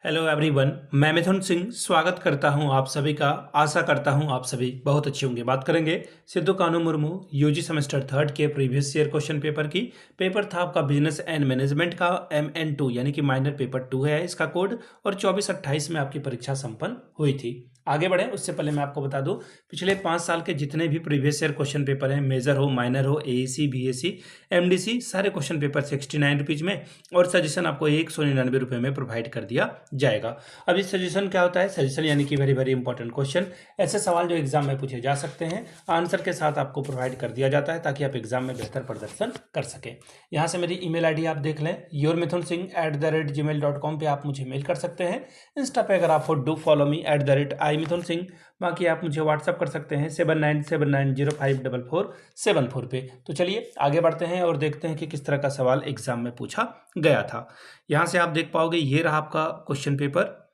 Hello everyone, मैं मिथुन सिंह स्वागत करता हूं आप सभी का। आशा करता हूं आप सभी बहुत अच्छे होंगे। बात करेंगे सिद्धू कानू मुर्मू यूजी सेमेस्टर थर्ड के प्रीवियस ईयर क्वेश्चन पेपर की। पेपर था आपका बिजनेस एंड मैनेजमेंट का MN2 यानी कि माइनर पेपर 2 है इसका कोड, और 24-28 में आपकी परीक्षा संपन्न हुई थी। आगे बढ़े उससे पहले मैं आपको बता दूं, पिछले 5 साल के जितने भी प्रीवियस ईयर क्वेश्चन पेपर हैं, मेजर हो, माइनर हो, AEC, BAC, MDC, सारे क्वेश्चन पेपर 69 रुपीज़ में और सजेशन आपको 199 रुपये में प्रोवाइड कर दिया जाएगा। अब इस सजेशन क्या होता है? सजेशन यानी कि वेरी वेरी इंपॉर्टेंट क्वेश्चन, ऐसे सवाल जो एग्जाम में पूछे जा सकते हैं, आंसर के साथ आपको प्रोवाइड कर दिया जाता है ताकि आप एग्जाम में बेहतर प्रदर्शन कर सकें। यहाँ से मेरी ईमेल आईडी आप देख लें, yourmithunsingh@gmail.com पे आप मुझे मेल कर सकते हैं। इंस्टा पे अगर आप हो डू फॉलो मी @iMithunSingh। बाकी आप मुझे व्हाट्सअप कर सकते हैं 7979054474 पे। तो चलिए आगे बढ़ते हैं और देखते हैं कि किस तरह का सवाल एग्जाम में पूछा गया था। यहाँ से आप देख पाओगे, ये रहा आपका क्वेश्चन पेपर।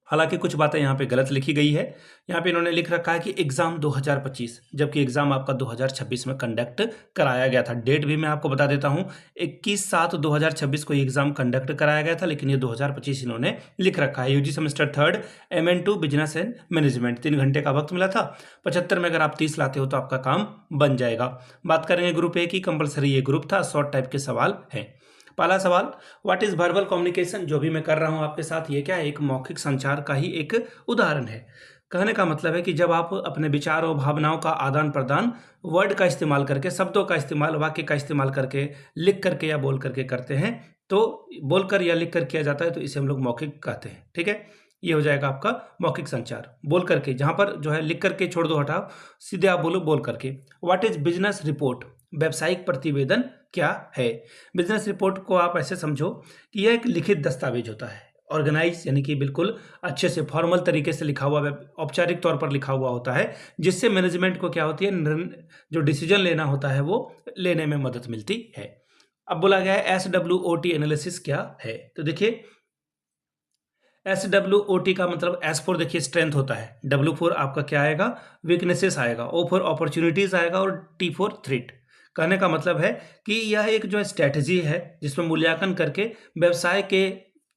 हालांकि कुछ बातें यहाँ पे गलत लिखी गई है। यहाँ पे इन्होंने लिख रखा है कि एग्जाम 2025, जबकि एग्जाम आपका 2026 में कंडक्ट कराया गया था। डेट भी मैं आपको बता देता हूँ, 21/7/2026 को एग्जाम कंडक्ट कराया गया था, लेकिन ये 2025 इन्होंने लिख रखा है। UG semester third MN2 business and management, 3 घंटे का वक्त मिला था। 75 में अगर आप 30 लाते हो तो आपका काम बन जाएगा। बात करेंगे ग्रुप ए की, कंपलसरी ये ग्रुप था, शॉर्ट टाइप के सवाल हैं। पहला सवाल, व्हाट इज वर्बल कम्युनिकेशन? जो भी मैं कर रहा हूं आपके साथ, ये क्या है? एक मौखिक संचार का ही एक उदाहरण है। कहने का मतलब है कि जब आप अपने विचारों भावनाओं का आदान प्रदान वर्ड का इस्तेमाल करके, शब्दों का इस्तेमाल, वाक्य का इस्तेमाल करके, लिख करके या बोल करके करते हैं, तो बोलकर या लिख कर किया जाता है, तो इसे हम लोग मौखिक कहते हैं। ठीक है, ये हो जाएगा आपका मौखिक संचार। बोल करके, जहां पर जो है लिख करके छोड़ दो, हटाओ, सीधे आप बोलो बोल करके। What is business report? व्यावसायिक प्रतिवेदन क्या है? बिजनेस रिपोर्ट को आप ऐसे समझो कि यह एक लिखित दस्तावेज होता है, ऑर्गेनाइज यानी कि बिल्कुल अच्छे से फॉर्मल तरीके से लिखा हुआ, औपचारिक तौर पर लिखा हुआ होता है, जिससे मैनेजमेंट को क्या होती है, जो डिसीजन लेना होता है वो लेने में मदद मिलती है। अब बोला गया है SWOT एनालिसिस क्या है? तो देखिए, SWOT का मतलब S फॉर देखिए स्ट्रेंथ होता है, W फॉर आपका क्या आएगा? वीकनेसेस आएगा, O फॉर अपॉर्चुनिटीज आएगा, और T फॉर थ्रेट। कहने का मतलब है कि यह एक जो स्ट्रेटजी है जिसमें मूल्यांकन करके व्यवसाय के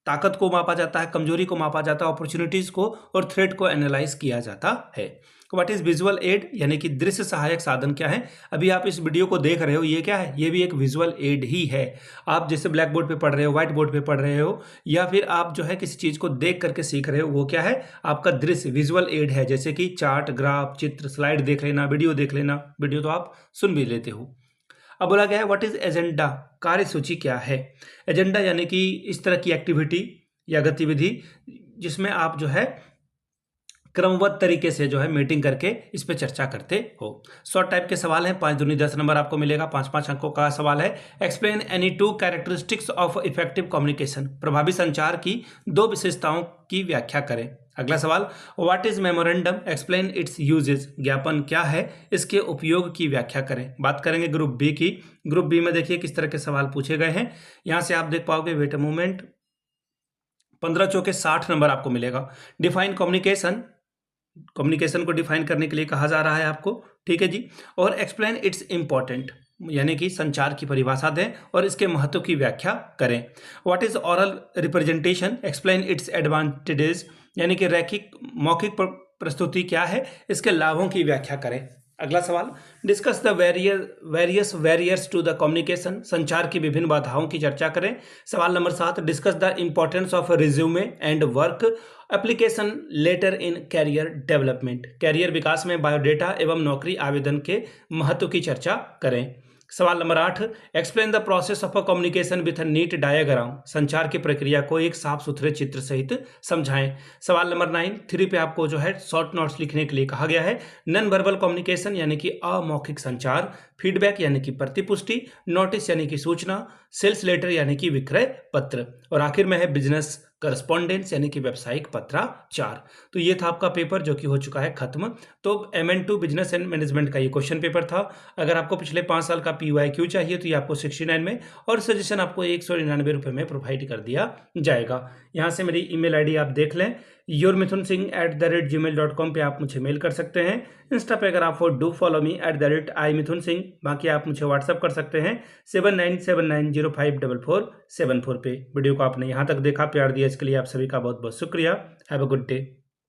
ताकत को मापा जाता है, कमजोरी को मापा जाता है, अपॉर्चुनिटीज को और थ्रेट को एनालाइज किया जाता है। व्हाट इज विजुअल एड यानी कि दृश्य सहायक साधन क्या है? अभी आप इस वीडियो को देख रहे हो, ये क्या है? ये भी एक विजुअल एड ही है। आप जैसे ब्लैक बोर्ड पे पढ़ रहे हो, व्हाइट बोर्ड पे पढ़ रहे हो, या फिर आप जो है किसी चीज को देख करके सीख रहे हो, वो क्या है? आपका दृश्य विजुअल एड है। जैसे कि चार्ट, ग्राफ, चित्र, स्लाइड देख लेना, वीडियो देख लेना, वीडियो तो आप सुन भी लेते हो। अब बोला गया है व्हाट इज एजेंडा? कार्यसूची क्या है? एजेंडा यानी कि इस तरह की एक्टिविटी या गतिविधि जिसमें आप जो है क्रमबद्ध तरीके से जो है मीटिंग करके इस पे चर्चा करते हो। शॉर्ट टाइप के सवाल हैं, 5 दूनी 10 नंबर आपको मिलेगा। 5-5 अंकों का सवाल है। Explain any 2 characteristics of effective communication. प्रभावी संचार की 2 विशेषताओं की व्याख्या करें। अगला सवाल, what is memorandum? Explain it's uses. ज्ञापन क्या है? इसके उपयोग की व्याख्या करें। बात करेंगे ग्रुप बी की। ग्रुप बी में देखिए किस तरह के सवाल पूछे गए हैं। यहां से आप देख पाओगे, वेट अ मोमेंट, 15 चौके 60 नंबर आपको मिलेगा। डिफाइन कम्युनिकेशन, कम्युनिकेशन को डिफाइन करने के लिए कहा जा रहा है आपको। ठीक है जी। और एक्सप्लेन इट्स इंपॉर्टेंट यानी कि संचार की परिभाषा दें और इसके महत्व की व्याख्या करें। What is oral representation? Explain its advantages यानी कि रैखिक मौखिक प्रस्तुति क्या है, इसके लाभों की व्याख्या करें। अगला सवाल, discuss the various barriers to the communication. संचार की विभिन्न बाधाओं की चर्चा करें। सवाल number 7, discuss the importance of resume and work application letter in career development. Career विकास में बायोडेटा एवं नौकरी आवेदन के महत्व की चर्चा करें। सवाल number 8, explain the process of a communication with a neat diagram. संचार की प्रक्रिया को एक साफ सुथरे चित्र सहित समझाएं। सवाल नंबर 9, 3 पे आपको जो है शॉर्ट नोट्स लिखने के लिए कहा गया है। नॉन वर्बल कम्युनिकेशन यानी कि अमौखिक संचार, फीडबैक यानी कि प्रतिपुष्टि, नोटिस यानी कि सूचना, सेल्स लेटर यानी कि विक्रय पत्र, और आखिर में है बिजनेस करस्पॉन्डेंस यानी कि व्यावसायिक पत्राचार। तो ये था आपका पेपर जो कि हो चुका है खत्म। तो MN2 बिजनेस एंड मैनेजमेंट का ये क्वेश्चन पेपर था। अगर आपको पिछले 5 साल का PYQ चाहिए तो ये आपको 69 में, और सजेशन आपको 199 रुपये में प्रोवाइड कर दिया जाएगा। यहाँ से मेरी ईमेल आईडी आप देख लें, yourmithunsingh@gmail.com पे आप मुझे मेल कर सकते हैं। इंस्टा पे अगर आप डू फॉलो मी @imithunsingh। बाकी आप मुझे व्हाट्सअप कर सकते हैं 7979054474 पे। वीडियो को आपने यहाँ तक देखा, प्यार दिया, इसके लिए आप सभी का बहुत बहुत शुक्रिया। Have a good day.